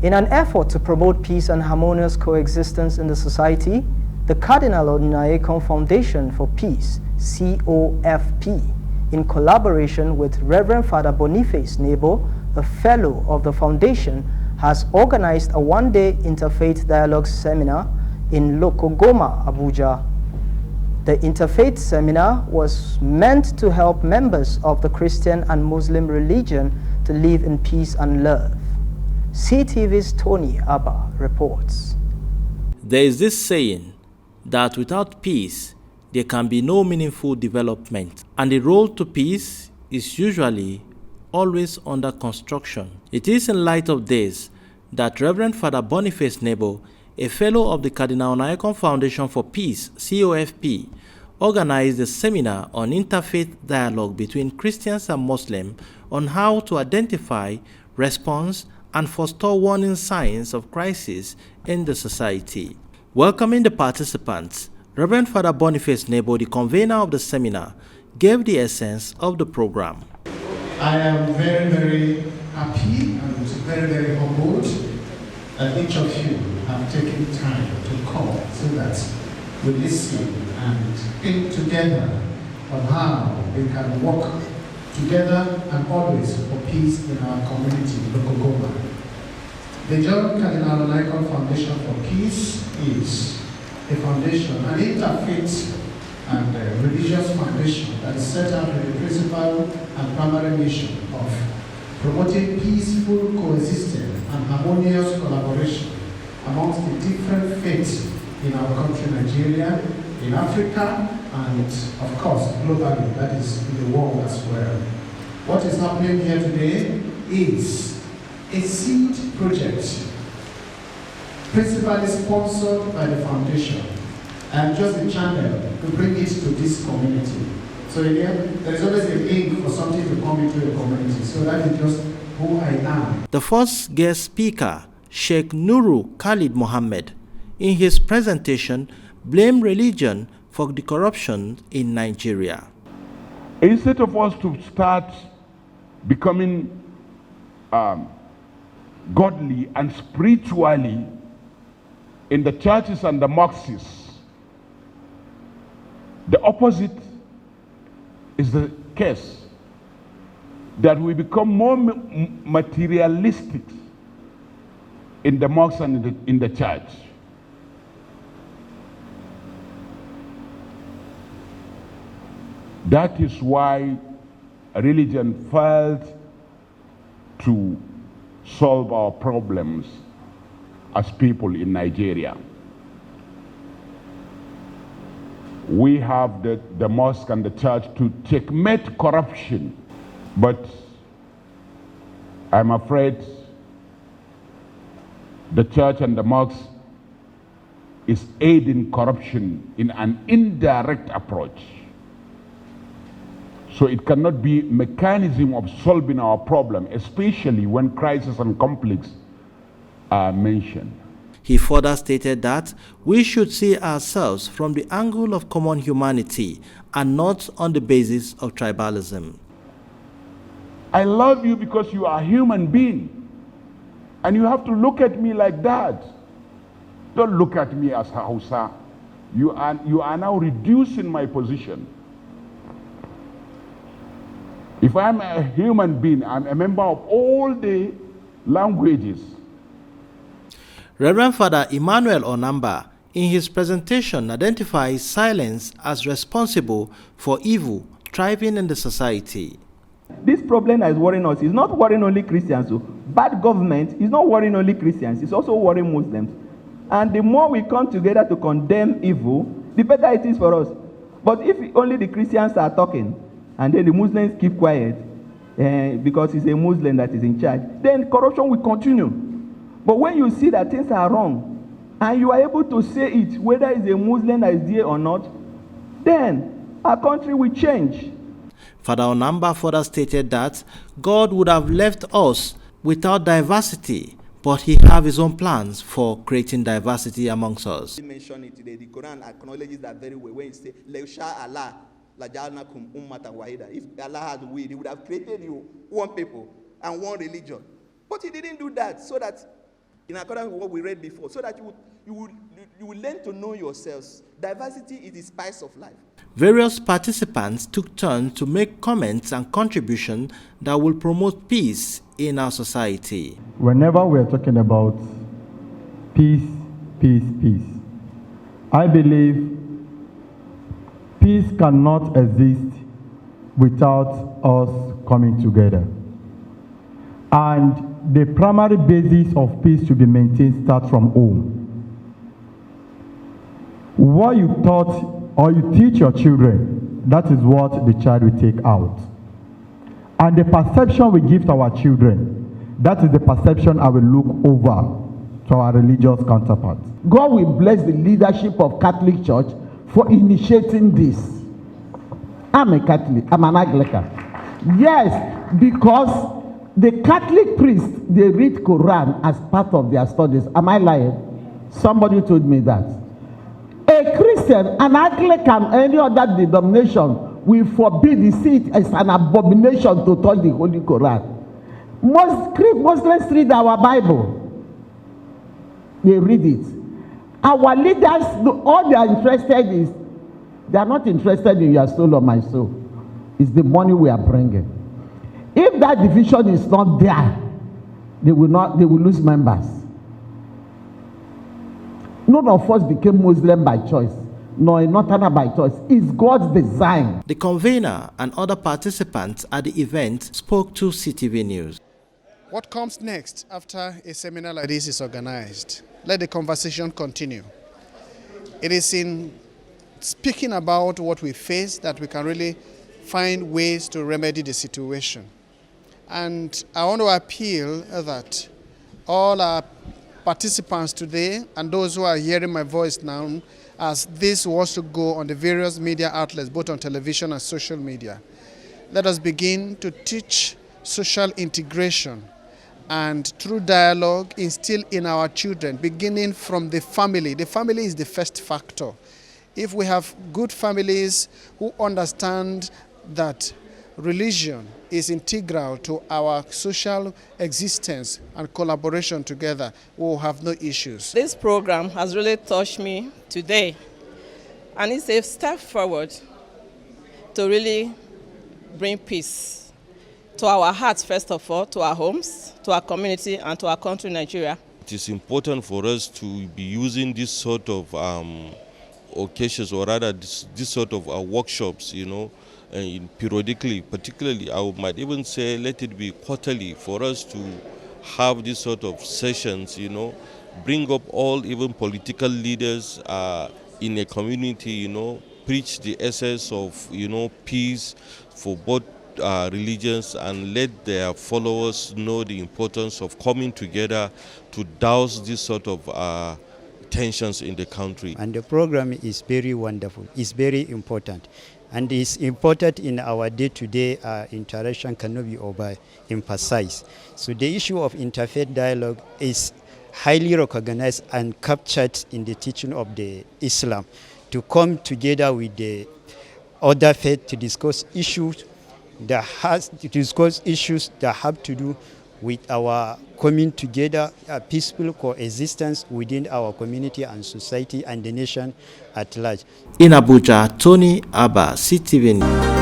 In an effort to promote peace and harmonious coexistence in the society, the Cardinal Onaiyekan Foundation for Peace, COFP, in collaboration with Reverend Father Boniface Neibo, a fellow of the foundation, has organized a one-day interfaith dialogue seminar in Lokogoma, Abuja. The interfaith seminar was meant to help members of the Christian and Muslim religion to live in peace and love. CTV's Tony Abba reports. There is this saying that without peace, there can be no meaningful development, and the road to peace is usually always under construction. It is in light of this that Reverend Father Boniface Neibo, a fellow of the Cardinal Onaiyekan Foundation for Peace, COFP, organized a seminar on interfaith dialogue between Christians and Muslims on how to identify, response, and forestall warning signs of crisis in the society. Welcoming the participants, Reverend Father Boniface Neibo, the convener of the seminar, gave the essence of the program. I am very, very happy and very, very humbled that each of you have taken time to come so that we listen and think together on how we can work together and always for peace in our community, Lokogoma. The John Cardinal Onaiyekan Foundation for Peace is a foundation, an interfaith and religious foundation that is set out with the principal and primary mission of promoting peaceful coexistence and harmonious collaboration amongst the different faiths in our country, Nigeria, in Africa, and of course, globally, that is in the world as well. What is happening here today is a seed project, principally sponsored by the foundation, and just a channel to bring it to this community. So again, there is always a link for something to come into the community. So that is just who I am. The first guest speaker, Sheikh Nuru Khalid Mohammed, in his presentation, blamed religion for the corruption in Nigeria. Instead of us to start becoming godly and spiritually in the churches and the mosques, the opposite is the case, that we become more materialistic in the mosques and in the church. That is why religion failed to solve our problems as people in Nigeria. We have the mosque and the church to checkmate corruption, but I'm afraid the church and the mosque is aiding corruption in an indirect approach. So it cannot be a mechanism of solving our problem, especially when crisis and conflicts are mentioned. He further stated that we should see ourselves from the angle of common humanity and not on the basis of tribalism. I love you because you are a human being, and you have to look at me like that. Don't look at me as Hausa. You are now reducing my position. If I'm a human being, I'm a member of all the languages. Reverend Father Emmanuel Onamba, in his presentation, identifies silence as responsible for evil thriving in the society. This problem that is worrying us is not worrying only Christians. So bad government is not worrying only Christians, it's also worrying Muslims. And the more we come together to condemn evil, the better it is for us. But if only the Christians are talking, and then the Muslims keep quiet, because it's a Muslim that is in charge, then corruption will continue. But when you see that things are wrong, and you are able to say it, whether it's a Muslim that is there or not, then our country will change. Father Onamba further stated that God would have left us without diversity, but he has his own plans for creating diversity amongst us. You mentioned it today. The Quran acknowledges that very well when it says, "Leusha Allah, lajalnakum ummatan wahida." If Allah had willed, he would have created you one people and one religion. But he didn't do that, so that in accordance with what we read before, so that you will learn to know yourselves. Diversity is the spice of life. Various participants took turns to make comments and contributions that will promote peace in our society. Whenever we're talking about peace, peace, peace, I believe peace cannot exist without us coming together. And the primary basis of peace to be maintained starts from home. What you taught or you teach your children, that is what the child will take out. And the perception we give to our children, that is the perception I will look over to our religious counterparts. God will bless the leadership of Catholic Church for initiating this. I'm a Catholic, I'm an Anglican. Yes, because the Catholic priests, they read Quran as part of their studies. Am I lying? Somebody told me that. A Christian, an Anglican, any other denomination will forbid the seat as an abomination to touch the Holy Quran. Muslims read our Bible. They read it. Our leaders, all they are interested is, they are not interested in your soul or my soul. It's the money we are bringing. If that division is not there, they will lose members. None of us became Muslim by choice, nor a Northerner by choice. It's God's design. The convener and other participants at the event spoke to CTV News. What comes next after a seminar like this is organized? Let the conversation continue. It is in speaking about what we face that we can really find ways to remedy the situation. And I want to appeal that all our participants today and those who are hearing my voice now, as this was to go on the various media outlets, both on television and social media, let us begin to teach social integration and through dialogue instill in our children, beginning from the family. The family is the first factor. If we have good families who understand that religion is integral to our social existence and collaboration together, we will have no issues. This program has really touched me today, and it's a step forward to really bring peace to our hearts, first of all, to our homes, to our community, and to our country, Nigeria. It is important for us to be using this sort of occasions, or rather this sort of workshops, periodically. Particularly, I might even say let it be quarterly for us to have this sort of sessions, bring up all even political leaders in a community, preach the essence of, peace for both religions, and let their followers know the importance of coming together to douse this sort of tensions in the country. And the program is very wonderful. It's very important. And it's important in our day-to-day interaction, cannot be overemphasized. So the issue of interfaith dialogue is highly recognized and captured in the teaching of the Islam, to come together with the other faith to discuss issues that have to do with our coming together, a peaceful coexistence within our community and society and the nation at large. In Abuja, Tony Abba, CTV News.